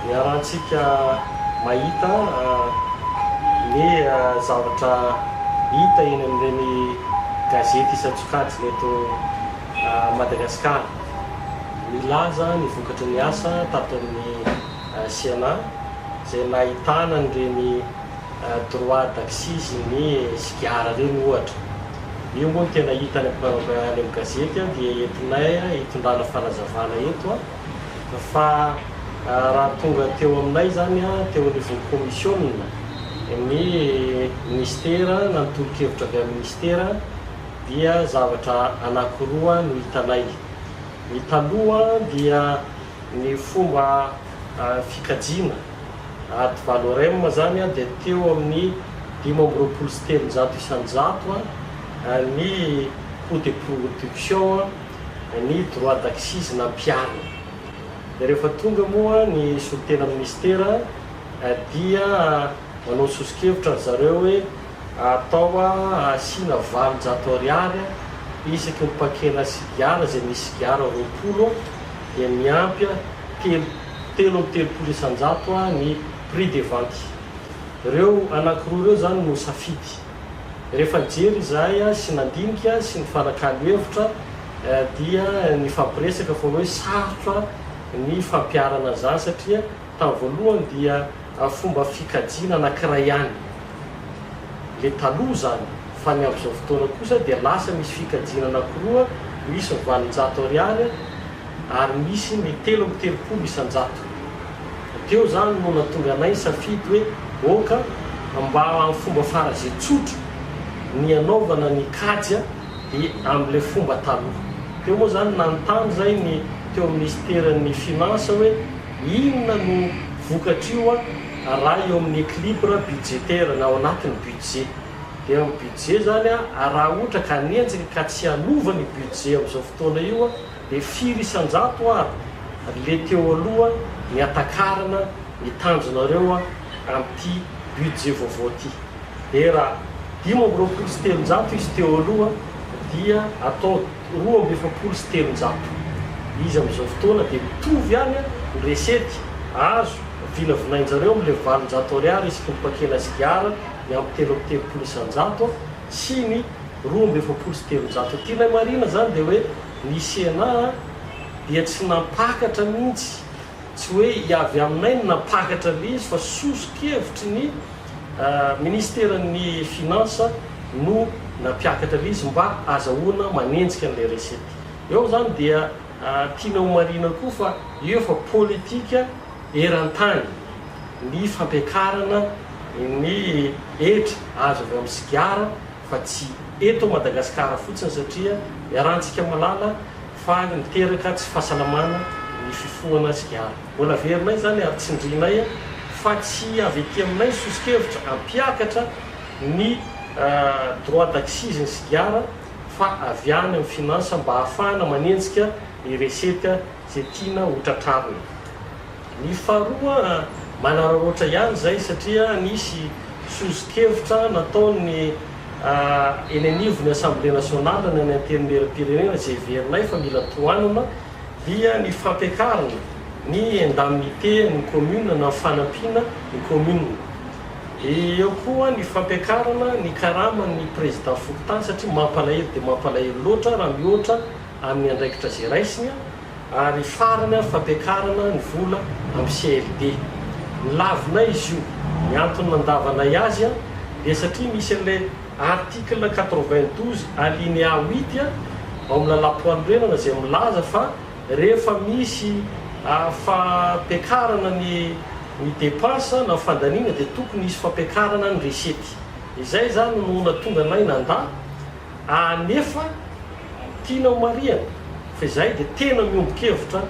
Miarantsika mahita ny zavatra hita eny amin'ireny gazety isan-tsokajiny eto Madagasikara. Milaza ny vokatry ny asa tato amin'ny CNA izay nahitana an'ireny droit d'accise ny sigara ireny ohatra. Io moa tena hita any amin'ny gazety dia entinay hitondrana fanazavana eto fa raha tonga teo aminay zany teo anivon'ny commissionna ny ministera nanotolo-kevitra avy amin'ny ministera dia zavatra anankiroa no hitanay. Ny taloha dia ny fomba fikajiana aty Valorem zany dia teo amin'ny 523 isanjato ny coût de production ny droit d'accise nampiarina. Dia rehefa tonga moa ny solitena ministera dia manao sosokevitra zareo hoe atao asiana 20 ariary isaky ny pakena sigara zay misy sigara 20 dia miampy 330 isanjato ny prix de vente. Ireo anankiroa ireo zany no safidy. Rehefa jery izahay sy nandinika sy ny fanakalo hevitra dia ny fampiresaka foana hoe sarotra ny fampiarana zany satria tamin'ny voalohany dia fomba fikajiana anankiray ihany le taloha zany, fa ny amin'izao fotoana kosa dia lasa misy fikajiana anankiroa, misy 20 ariary ary misy ny 330 isanjato. Teo zany no natonga anay safidy hoe oka mba amin'ny fomba farazay tsotra ny anaovana ny kajy dia amin'ilay fomba taloha. Teo moa zany nanontany zay ny teo ministeran'ny finance hoe inona no vokatrio raha eo amin'ny équilibre budgétaire na ao anatin'ny budget. Dia amin'ny budget zany raha ohatra ka nenjika ka tsy hanova ny budget amin'izao fotoana io dia 4 isanjato ary le teo aloha ny atakarana ny tanjonareo amin'ity budget vaovao ity. Dia raha 523 izy teo aloha dia atao 223. Izy amin'izao fotoana dia mitovy ihany ny resety azo vinavinainjareo amin'ilay 20 ariary isaky ny pakena sigara ny amin'ny 330 isanjato sy ny 223. Tianay marina zany dia hoe ny CNA dia tsy nampakatra mihitsy, tsy hoe hiavy aminay no nampakatra le izy fa sosokevitry ny ministeran'ny finance no nampiakatra le izy mba azahoana manenjika an'ilay resety. Eo zany dia tiana ho marina koa fa eo fa politika eran-tany ny fampiakarana ny hetra azo avy amin'ny sigara fa tsy eto Madagasikara fotsiny satria iarahantsika malala fa miteraka tsy fahasalamana ny fifohana sigara. Mbola verinay zany ary tsindrinay fa tsy avy ety aminay sosokevitra ampiakatra ny droit d'accise ny sigara fa avy any amin'ny finance mba ahafahana manenjika ny resety zay tiana hotratrarina. Ny faharoa manararaotra ihany zay satria nisy sosokevitra nataony eny anivon'ny Assemblée nationale ny antenimieram-pirenena zay verinay fa mila tohanana dia ny fampiakarana ny indemnité ny commune na fanampiana ny commune. Eo koa ny fampiakarana ny karama ny président fokontany satria mampalahelo dia mampalahelo loatra raha mihoatra amin'ny andraikitra zay raisiny ary farany fampiakarana ny vola amin'ny CLD. Nilavinay izy io, ny antony nandavanay azy dia satria misy an'ilay article 92 alinéa 8 ao amin'ny lalam-pahanolorena zay milaza fa rehefa misy fampiakarana ny dépense na fandaniana dia tokony isy fampiakarana ny resety. Izay zany no natonga anay nanda nefa tiana ho mariana fa izay dia tena miombon-kevitra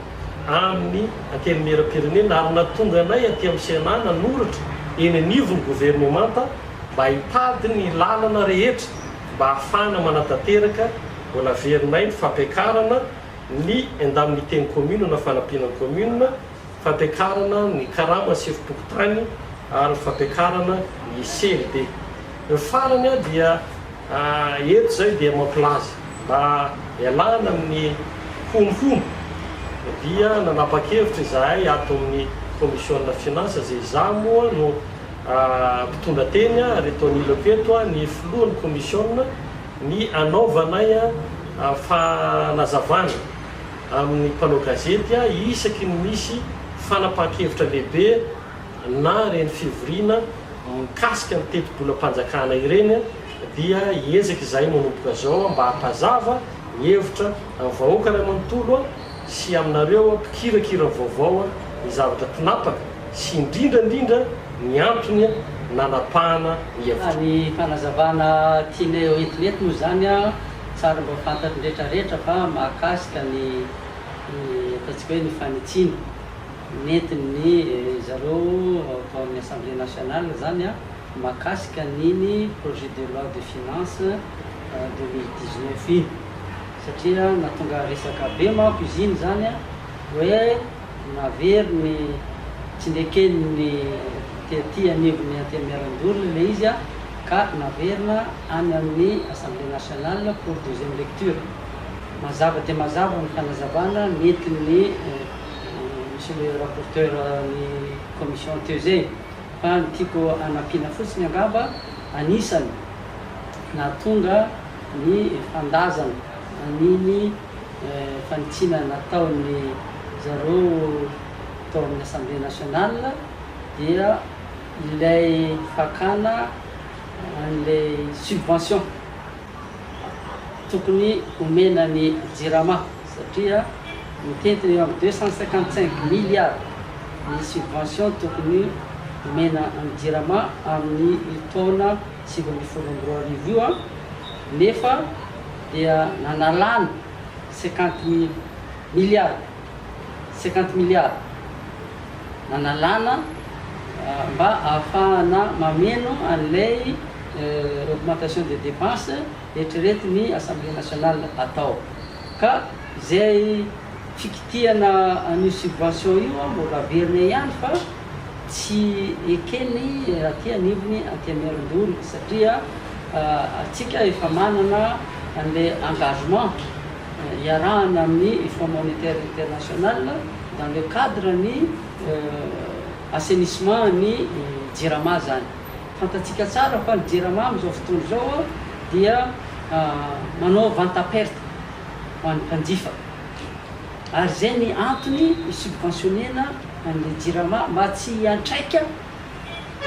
amin'ny antenimieram-pirenena ary natonga anay aty amin'ny CNA nanoratra eny anivon'ny gouvernemanta mba hitady ny lalana rehetra mba ahafahana manatanteraka mbola verinay ny fampiakarana ny indemnité-ny commune na fanampiana ny commune, fampiakarana ny karama sefim-pokotany ary fampiakarana ny CLD. Ny farany dia eto zay dia mampilaza mba ialana amin'ny honohono dia nanapa-kevitra izahay ato amin'ny commissionna finance zay za moa no mpitondra teny retonilepeto ny filohan'ny commissionna ny anaovanay fanazavana amin'ny mpanao gazety isaky ny misy fanapahan-kevitra lehibe na reny fivorina mikasika ny teti-bolam-panjakana ireny dia ezaka izay manomboka zao mba hampazava ny hevitra amin'ny vahoaka ray manontolo sy aminareo mpikirakira vaovao ny zavatra mpinapaka sy indrindrandrindra ny antony nanapahana ny hevitra. Ny fanazavana tianay entinety moa zany tsara mba fantatry rehetrarehetra fa mahakasika ny ataontsika hoe ny fanitsina nentin'ny zareo atao amin'ny assemblée nationale zany mahakasika niny projet de loi de finance 2019 iny satria natonga resaka be manko izy iny zany hoe navery ny tsindekeniny tety anivony antemeran-dorona le izy ka naverina any amin'ny assemblée nationale pour deuxième lecture. Mazava dia mazava ny fanazavana nentin'ny monsieur le rapporteur ny commission teo zay fa ny tiako anampiana fotsiny angamba anisany natonga ny fandazana aniny fanitsina nataony zareo tao amin'ny assemblée nationale dia ilay fakana an'ilay subvention tokony omena ny jirama satria mitentiny eo amin'ny 255 milliards ny subvention tokony omena amin'ny jirama amin'ny taona 2024 io nefa dia nanalana 50 milliards nanalana mba ahafahana mameno an'ilay augmentation des dépenses eritrerety ny assemblée nationale atao ka zay fikitiana ny subvention io mbola verina ihany fa tsy ekeny aty anivony antemeran-dorona satria atsika efa manana an'ilay engagement iarahana amin'ny Fonds monétaire international dans le cadre ny assainissement ny jirama zany. Fantatsika tsara fa ny jirama amin'izao fotoana zao dia manao vente à perte ho an'ny mpanjifa ary zay ny antony subventionnena an'ilay jirama mba tsy hiantraika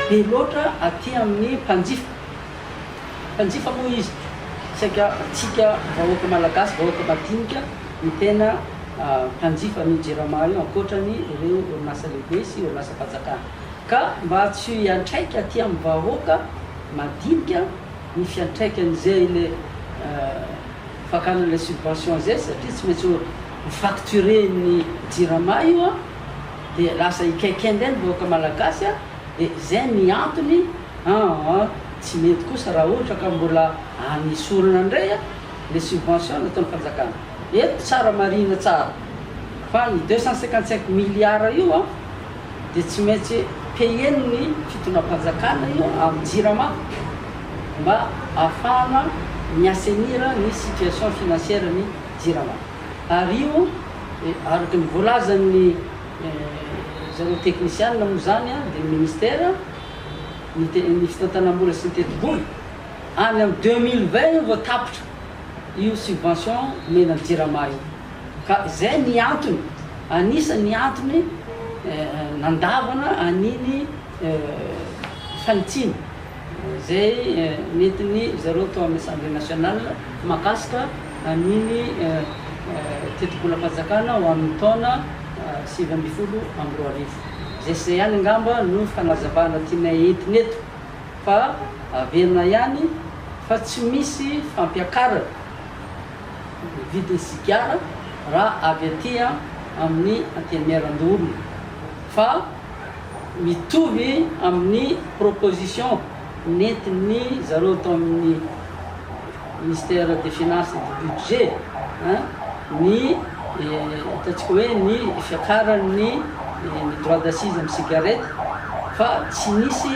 be loatra aty amin'ny mpanjifa moa izy saika atsika vahoaka malagasy vahoaka madinika ny tena mpanjifa ny jirama io ankoatrany ireo orinasa lehibe sy orinasa fanjakana ka mba tsy hiantraika aty amin'ny vahoaka madinika ny fiantraikan'izay le fakanan'ilay subvention zay satria tsy maintsy mifacture ny jirama io dia lasa ikaikendeny vahoaka malagasy dia zay ny antony tsy mety kosa raha ohatra ka mbola anisorana indray le subvention nataon'ny fanjakana eto tsara marina tsara fa ny 255 milliards io dia tsy maintsy payeny ny fitonam-panjakana io amin'ny jirama mba ahafahana miasenira ny situation financière ny jirama ary io araky ny voalazan'ny zareo technicienne moa zany dia ministère ny fitantanam-bola sy ny teti-bola any amin'ny 2020 io vao tapitra io subvention mena ny jirama io ka zay ny antony anisany antony nandavana aniny fanitsiny zay netiny zareo tao amin'ny assemblée nationale makasika aniny teti-bolam-panjakana ho amin'ny taona 2024 zay se ihany angamba no fanazavana tianay entineto fa averina ihany fa tsy misy fampiakara vidiny sigara raha avy aty amin'ny antemeran-dorona fa mitovy amin'ny proposition netiny zareo tao amin'ny ministère des finances du budget ny ataontsika hoe ny fiakaran'ny droit d'assise amin'ny cigarette fa tsy nisy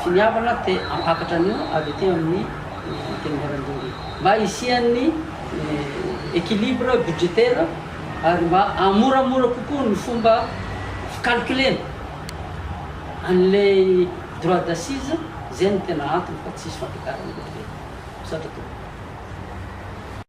finiavana te ampakatra an'io avy aty amin'ny antemeran-dorona mba isian'ny équilibre budgétaire ary mba amoramora kokoa ny fomba fikalkulena an'lay droit d'assise zay no tena antony fa tsisy fampiakarana loatra. Misaotra tompoko.